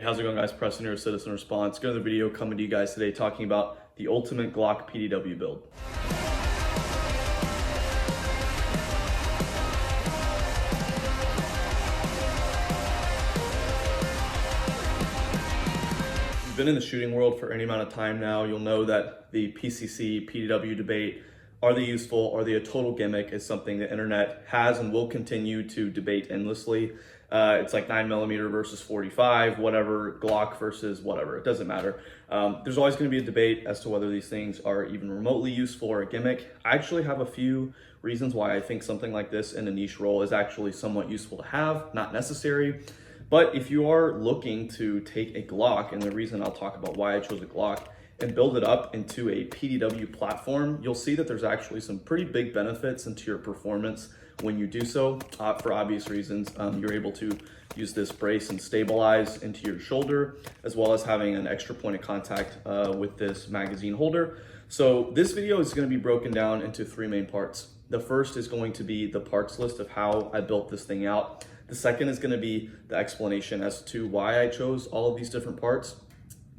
How's it going, guys? Preston here, Citizen Response. Got another video coming to you guys today talking about the ultimate Glock PDW build. If you've been in the shooting world for any amount of time now, you'll know that the PCC, PDW debate, are they useful, are they a total gimmick, is something the internet has and will continue to debate endlessly. It's like 9mm versus 45, whatever, Glock versus whatever, it doesn't matter. There's always going to be a debate as to whether these things are even remotely useful or a gimmick. I actually have a few reasons why I think something like this in a niche role is actually somewhat useful to have, not necessary. But if you are looking to take a Glock, and the reason I'll talk about why I chose a Glock, and build it up into a PDW platform, you'll see that there's actually some pretty big benefits into your performance when you do so. For obvious reasons, you're able to use this brace and stabilize into your shoulder, as well as having an extra point of contact with this magazine holder. So this video is going to be broken down into three main parts. The first is going to be the parts list of how I built this thing out. The second is going to be the explanation as to why I chose all of these different parts.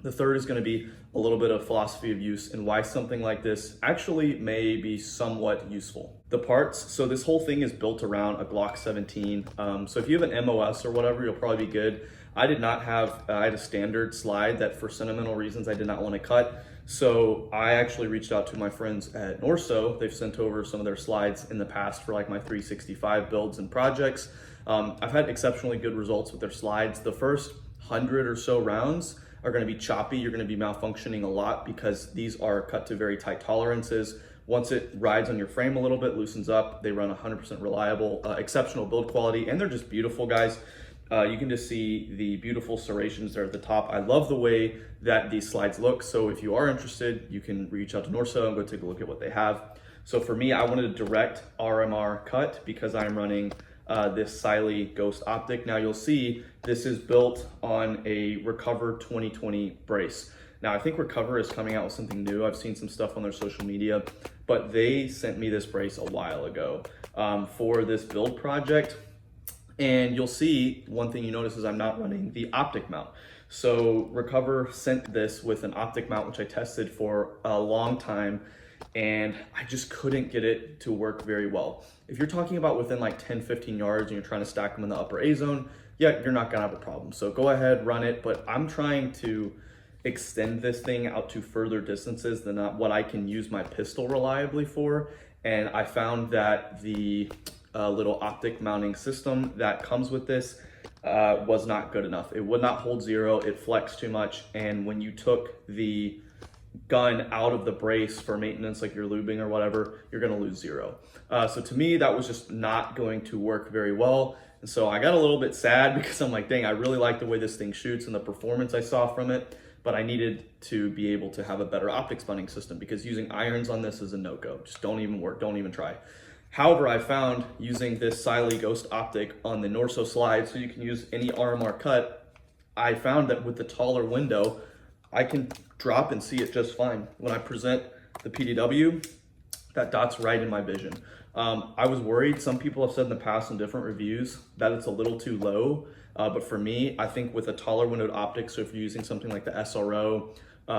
The third is going to be a little bit of philosophy of use and why something like this actually may be somewhat useful. The parts, so this whole thing is built around a Glock 17. So if you have an MOS or whatever, you'll probably be good. I did not have, I had a standard slide that for sentimental reasons I did not want to cut. So I actually reached out to my friends at Norsso. They've sent over some of their slides in the past for like my 365 builds and projects. I've had exceptionally good results with their slides. The first 100 or so rounds are going to be choppy. You're going to be malfunctioning a lot because these are cut to very tight tolerances. Once it rides on your frame a little bit, loosens up, they run 100% reliable, exceptional build quality, and they're just beautiful, guys. You can just see the beautiful serrations there at the top. I love the way that these slides look. So if you are interested, you can reach out to Norsso and go take a look at what they have. So for me, I wanted a direct RMR cut because I'm running this Cyelee Ghost optic. Now you'll see this is built on a Recover 2020 brace. Now I think Recover is coming out with something new. I've seen some stuff on their social media, but they sent me this brace a while ago for this build project. And you'll see one thing you notice is I'm not running the optic mount. So Recover sent this with an optic mount, which I tested for a long time, and I just couldn't get it to work very well. If you're talking about within like 10-15 yards and you're trying to stack them in the upper A zone, yeah, you're not gonna have a problem. So go ahead, run it, but I'm trying to extend this thing out to further distances than what I can use my pistol reliably for. And I found that the little optic mounting system that comes with this was not good enough. It would not hold zero, it flexed too much, and when you took the gun out of the brace for maintenance, like you're lubing or whatever, you're gonna lose zero. So to me, that was just not going to work very well. And so I got a little bit sad because I'm like, dang, I really like the way this thing shoots and the performance I saw from it, but I needed to be able to have a better optics mounting system because using irons on this is a no-go. Just don't even work, don't even try. However, I found using this Cyelee Ghost optic on the Norsso slide, so you can use any RMR cut, I found that with the taller window, I can drop and see it just fine. When I present the PDW, that dot's right in my vision. I was worried, some people have said in the past in different reviews that it's a little too low, but for me, I think with a taller windowed optic, so if you're using something like the SRO,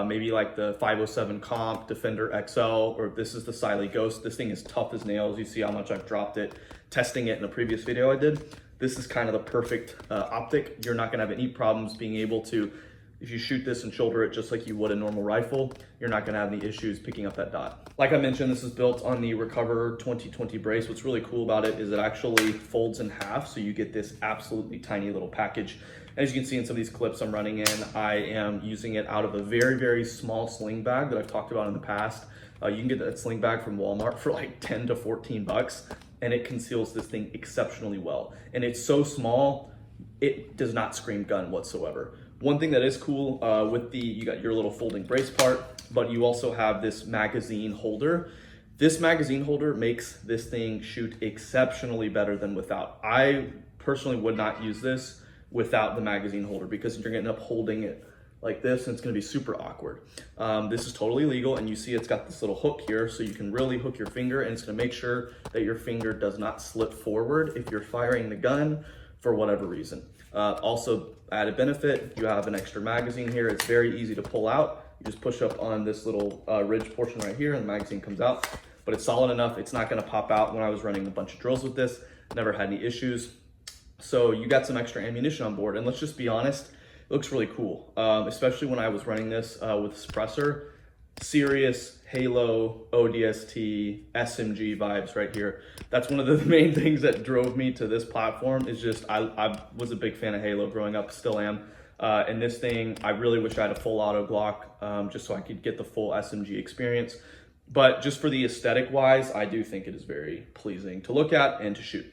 maybe like the 507 Comp, Defender XL, or this is the Cyelee Ghost, this thing is tough as nails. You see how much I've dropped it, testing it in a previous video I did. This is kind of the perfect optic. You're not gonna have any problems being able to, if you shoot this and shoulder it just like you would a normal rifle, you're not gonna have any issues picking up that dot. Like I mentioned, this is built on the Recover 2020 brace. What's really cool about it is it actually folds in half, so you get this absolutely tiny little package. As you can see in some of these clips I'm running in, I am using it out of a very, very small sling bag that I've talked about in the past. You can get that sling bag from Walmart for like 10 to 14 bucks, and it conceals this thing exceptionally well. And it's so small, it does not scream gun whatsoever. One thing that is cool with you got your little folding brace part, but you also have this magazine holder. This magazine holder makes this thing shoot exceptionally better than without. I personally would not use this without the magazine holder because you're gonna end up holding it like this and it's gonna be super awkward. This is totally legal, and you see it's got this little hook here so you can really hook your finger, and it's gonna make sure that your finger does not slip forward if you're firing the gun for whatever reason. Also, added benefit, you have an extra magazine here. It's very easy to pull out. You just push up on this little ridge portion right here and the magazine comes out. But it's solid enough, it's not gonna pop out. When I was running a bunch of drills with this, never had any issues. So you got some extra ammunition on board, and let's just be honest, it looks really cool. Especially when I was running this with suppressor, serious Halo, ODST, SMG vibes right here. That's one of the main things that drove me to this platform, is just, I was a big fan of Halo growing up, still am. And this thing, I really wish I had a full auto Glock, just so I could get the full SMG experience. But just for the aesthetic wise, I do think it is very pleasing to look at and to shoot.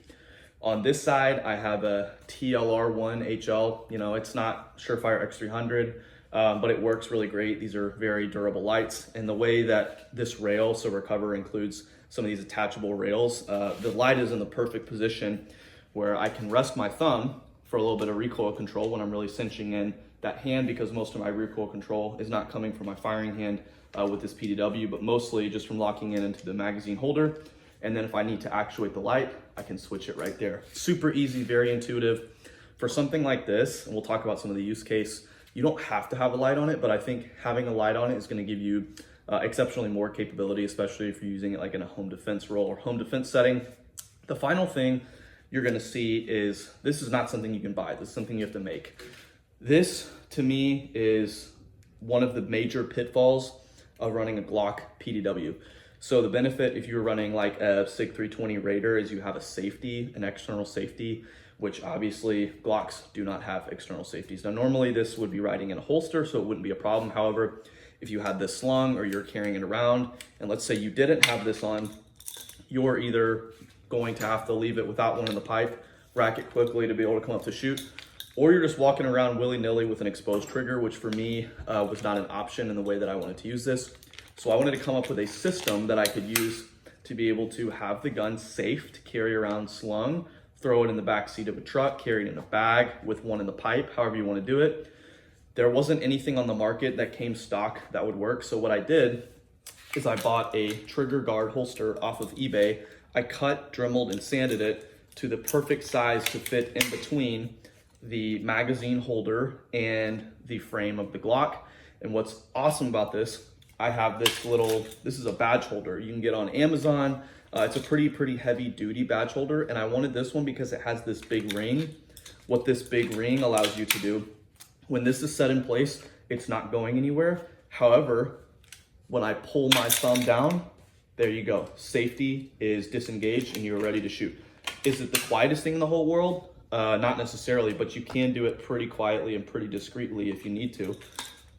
On this side, I have a TLR1 HL. You know, it's not Surefire X300, but it works really great. These are very durable lights. And the way that this rail, so Recover includes some of these attachable rails, the light is in the perfect position where I can rest my thumb for a little bit of recoil control when I'm really cinching in that hand, because most of my recoil control is not coming from my firing hand with this PDW, but mostly just from locking in into the magazine holder. And then if I need to actuate the light, I can switch it right there. Super easy, very intuitive. For something like this, and we'll talk about some of the use case, you don't have to have a light on it, but I think having a light on it is gonna give you exceptionally more capability, especially if you're using it like in a home defense role or home defense setting. The final thing you're gonna see is, this is not something you can buy, this is something you have to make. This, to me, is one of the major pitfalls of running a Glock PDW. So the benefit if you're running like a SIG 320 Raider is you have a safety, an external safety, which obviously Glocks do not have external safeties. Now normally this would be riding in a holster, so it wouldn't be a problem. However, if you had this slung or you're carrying it around, and let's say you didn't have this on, you're either going to have to leave it without one in the pipe, rack it quickly to be able to come up to shoot, or you're just walking around willy-nilly with an exposed trigger, which for me was not an option in the way that I wanted to use this. So I wanted to come up with a system that I could use to be able to have the gun safe to carry around slung, throw it in the back seat of a truck, carry it in a bag with one in the pipe, however you want to do it. There wasn't anything on the market that came stock that would work. So what I did is I bought a trigger guard holster off of eBay. I cut, dremeled, and sanded it to the perfect size to fit in between the magazine holder and the frame of the Glock. And what's awesome about this, I have this little, this is a badge holder you can get on Amazon. It's a pretty heavy duty badge holder, and I wanted this one because it has this big ring. What this big ring allows you to do, when this is set in place, it's not going anywhere. However, when I pull my thumb down, there you go. Safety is disengaged and you're ready to shoot. Is it the quietest thing in the whole world? Not necessarily, but you can do it pretty quietly and pretty discreetly if you need to.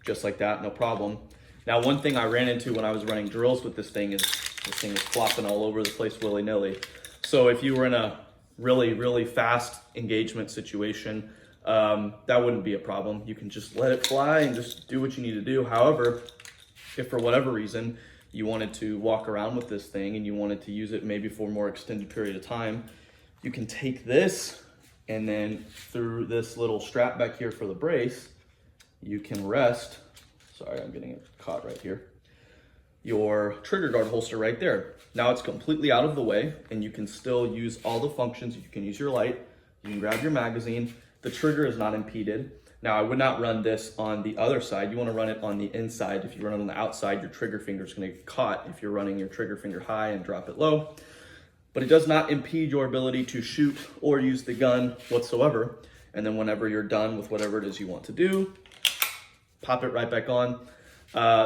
Just like that, no problem. Now, one thing I ran into when I was running drills with this thing is flopping all over the place willy-nilly. So if you were in a really fast engagement situation, that wouldn't be a problem. You can just let it fly and just do what you need to do. However, if for whatever reason you wanted to walk around with this thing and you wanted to use it maybe for a more extended period of time, you can take this and then through this little strap back here for the brace, you can rest, sorry, I'm getting it caught right here, your trigger guard holster right there. Now it's completely out of the way and you can still use all the functions. You can use your light, you can grab your magazine, the trigger is not impeded. Now I would not run this on the other side. You wanna run it on the inside. If you run it on the outside, your trigger finger is gonna get caught if you're running your trigger finger high and drop it low. But it does not impede your ability to shoot or use the gun whatsoever. And then whenever you're done with whatever it is you want to do, pop it right back on.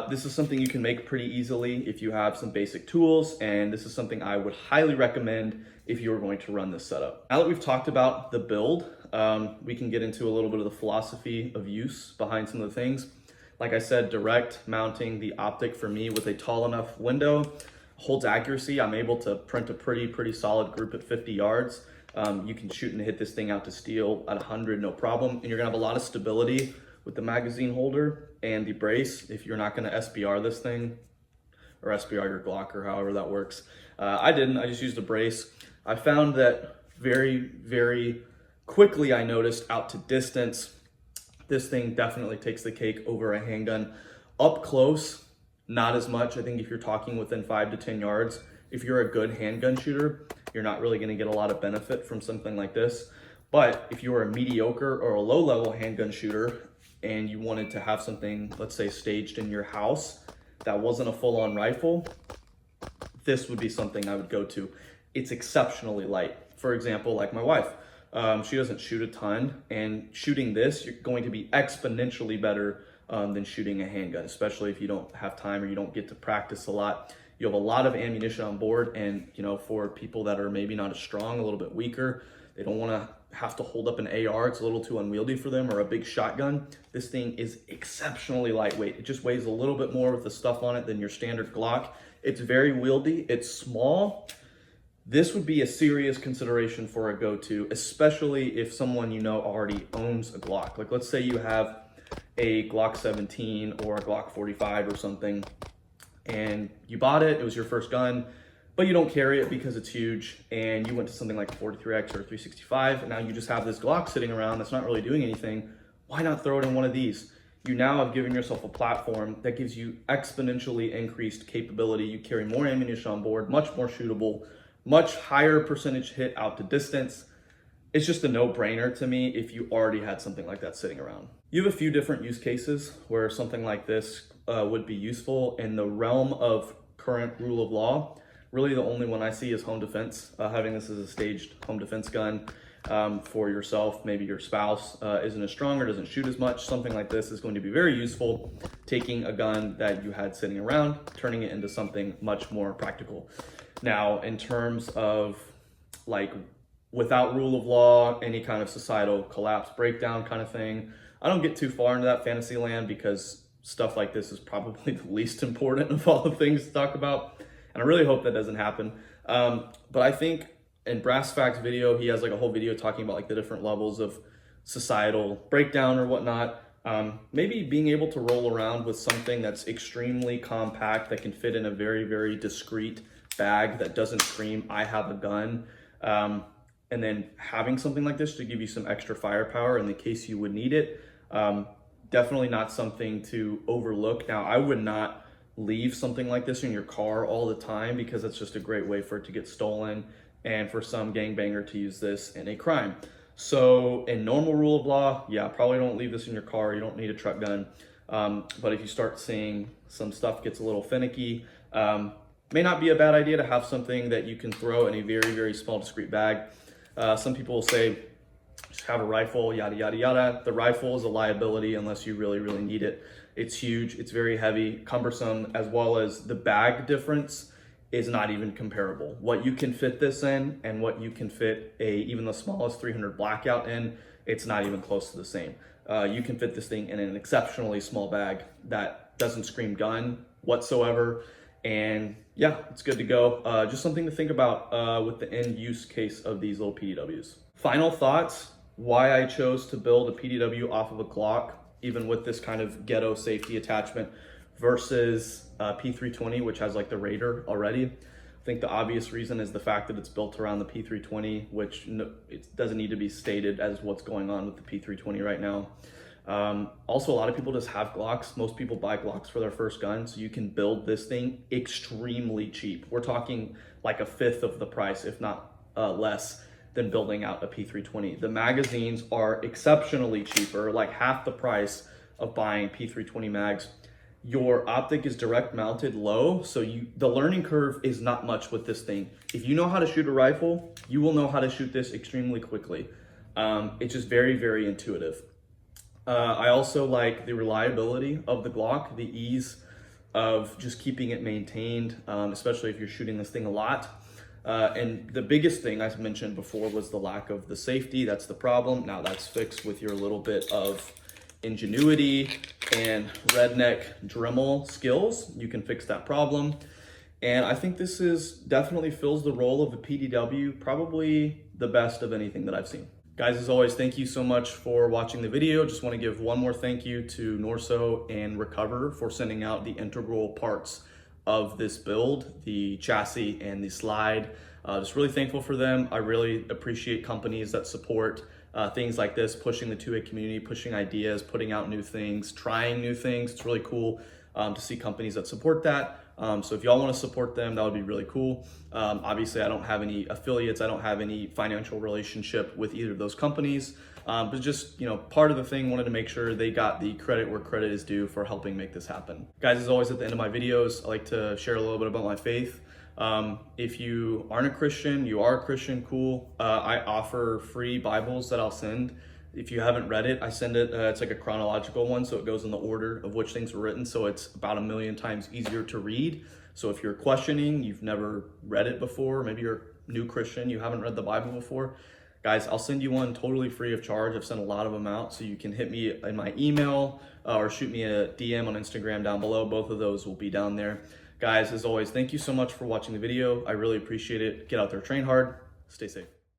This is something you can make pretty easily if you have some basic tools, and this is something I would highly recommend if you are going to run this setup. Now that we've talked about the build, we can get into a little bit of the philosophy of use behind some of the things. Like I said, direct mounting the optic for me with a tall enough window holds accuracy. I'm able to print a pretty solid group at 50 yards. You can shoot and hit this thing out to steel at 100, no problem. And you're gonna have a lot of stability with the magazine holder and the brace if you're not gonna SBR this thing, or SBR your Glock, or however that works. I didn't, I just used a brace. I found that very quickly I noticed out to distance, this thing definitely takes the cake over a handgun. Up close, not as much. I think if you're talking within 5 to 10 yards, if you're a good handgun shooter, you're not really gonna get a lot of benefit from something like this. But if you were a mediocre or a low-level handgun shooter and you wanted to have something, let's say, staged in your house that wasn't a full-on rifle, this would be something I would go to. It's exceptionally light. For example, like my wife, she doesn't shoot a ton, and shooting this, you're going to be exponentially better than shooting a handgun, especially if you don't have time or you don't get to practice a lot. You have a lot of ammunition on board, and for people that are maybe not as strong, a little bit weaker, they don't want to have to hold up an AR. It's a little too unwieldy for them, or a big shotgun. This thing is exceptionally lightweight. It just weighs a little bit more with the stuff on it than your standard Glock. It's very wieldy. It's small. This would be a serious consideration for a go-to, especially if someone already owns a Glock. Like, let's say you have a Glock 17 or a Glock 45 or something, and you bought it, it was your first gun, but you don't carry it because it's huge, and you went to something like a 43X or a 365, and now you just have this Glock sitting around that's not really doing anything. Why not throw it in one of these? You now have given yourself a platform that gives you exponentially increased capability. You carry more ammunition on board, much more shootable, much higher percentage hit out to distance. It's just a no-brainer to me if you already had something like that sitting around. You have a few different use cases where something like this would be useful. In the realm of current rule of law, really the only one I see is home defense. Having this as a staged home defense gun for yourself, maybe your spouse isn't as strong or doesn't shoot as much. Something like this is going to be very useful, taking a gun that you had sitting around, turning it into something much more practical. Now, in terms of like without rule of law, any kind of societal collapse, breakdown kind of thing, I don't get too far into that fantasy land because stuff like this is probably the least important of all the things to talk about. And I really hope that doesn't happen. But I think in Brass Facts video, he has like a whole video talking about like the different levels of societal breakdown or whatnot. Maybe being able to roll around with something that's extremely compact that can fit in a very, very discreet bag that doesn't scream, I have a gun. And then having something like this to give you some extra firepower in the case you would need it. Definitely not something to overlook. Now, I would not leave something like this in your car all the time because it's just a great way for it to get stolen and for some gangbanger to use this in a crime. So in normal rule of law, yeah, probably don't leave this in your car. You don't need a truck gun. But if you start seeing some stuff gets a little finicky, may not be a bad idea to have something that you can throw in a very, very small discreet bag. Some people will say, just have a rifle, yada, yada, yada. The rifle is a liability unless you really, really need it. It's huge, it's very heavy, cumbersome, as well as the bag difference is not even comparable. What you can fit this in and what you can fit even the smallest 300 blackout in, it's not even close to the same. You can fit this thing in an exceptionally small bag that doesn't scream gun whatsoever. And yeah, it's good to go. Just something to think about with the end use case of these little PDWs. Final thoughts, why I chose to build a PDW off of a Glock, even with this kind of ghetto safety attachment versus P320, which has like the Raider already. I think the obvious reason is the fact that it's built around the P320, which it doesn't need to be stated as what's going on with the P320 right now. Also, a lot of people just have Glocks. Most people buy Glocks for their first gun, so you can build this thing extremely cheap. We're talking like a fifth of the price, if not less, than building out a P320. The magazines are exceptionally cheaper, like half the price of buying P320 mags. Your optic is direct mounted low, so the learning curve is not much with this thing. If you know how to shoot a rifle, you will know how to shoot this extremely quickly. It's just very, very intuitive. I also like the reliability of the Glock, the ease of just keeping it maintained, especially if you're shooting this thing a lot. And the biggest thing I mentioned before was the lack of the safety. That's the problem. Now that's fixed with your little bit of ingenuity and redneck Dremel skills. You can fix that problem. And I think this definitely fills the role of a PDW, probably the best of anything that I've seen. Guys, as always, thank you so much for watching the video. Just want to give one more thank you to Norsso and Recover for sending out the integral parts of this build, the chassis and the slide. Just really thankful for them. I really appreciate companies that support things like this, pushing the 2A community, pushing ideas, putting out new things, trying new things. It's really cool. to see companies that support that. So if y'all want to support them, that would be really cool. Obviously, I don't have any affiliates. I don't have any financial relationship with either of those companies. But just, part of the thing, wanted to make sure they got the credit where credit is due for helping make this happen. Guys, as always, at the end of my videos, I like to share a little bit about my faith. If you aren't a Christian, you are a Christian, cool. I offer free Bibles that I'll send. If you haven't read it, I send it, it's like a chronological one, so it goes in the order of which things were written, so it's about 1,000,000 times easier to read. So if you're questioning, you've never read it before, maybe you're a new Christian, you haven't read the Bible before, guys, I'll send you one totally free of charge. I've sent a lot of them out, so you can hit me in my email or shoot me a DM on Instagram down below. Both of those will be down there. Guys, as always, thank you so much for watching the video. I really appreciate it. Get out there, train hard, stay safe.